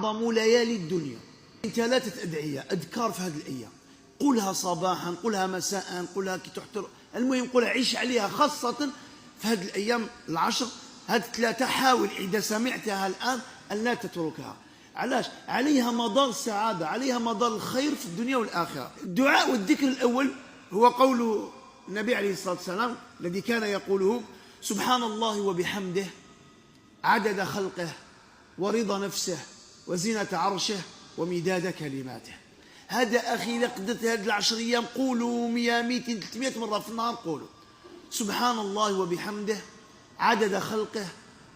أعظم ليالي الدنيا. 3 أدعية أذكار في هذه الأيام، قلها صباحا، قلها مساء، قلها كي تحتر، المهم قلها، عيش عليها خاصة في هذه الأيام العشر. هذه 3 حاول إذا سمعتها الآن أن لا تتركها. علاش؟ عليها مدار السعادة، عليها مدار الخير في الدنيا والآخرة. الدعاء والذكر الأول هو قول النبي عليه الصلاة والسلام الذي كان يقوله: سبحان الله وبحمده عدد خلقه ورضا نفسه وزينة عرشه ومداد كلماته. هذا أخي إذا قدرت هذه 10 أيام قولوا 100 200 300 مرة في النهار، قولوا سبحان الله وبحمده عدد خلقه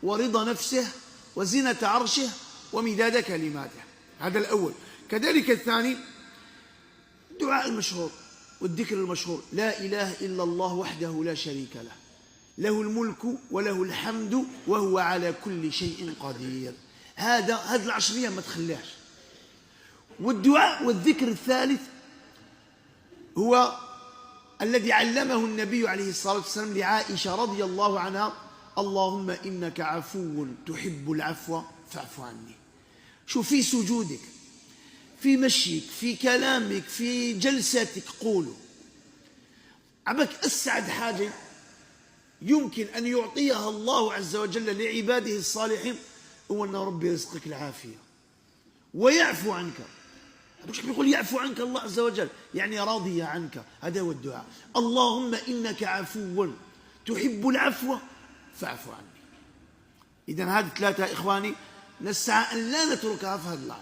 ورضا نفسه وزينة عرشه ومداد كلماته. هذا الأول. كذلك الثاني الدعاء المشهور والذكر المشهور: لا إله إلا الله وحده لا شريك له، له الملك وله الحمد وهو على كل شيء قدير. هذه 10 أيام ما تخليهاش. والدعاء والذكر الثالث هو الذي علمه النبي عليه الصلاة والسلام لعائشة رضي الله عنها: اللهم إنك عفو تحب العفو فاعف عني. شوف، في سجودك، في مشيك، في كلامك، في جلساتك قولوا. عبك أسعد حاجة يمكن أن يعطيها الله عز وجل لعباده الصالحين هو أن ربي يرزقك العافية ويعفو عنك. مش بيقول يعفو عنك الله عز وجل، يعني راضي عنك. هذا هو الدعاء: اللهم إنك عفو تحب العفو فاعف عني. إذن هذه 3 إخواني نسعى أن لا نتركها في هذه 10.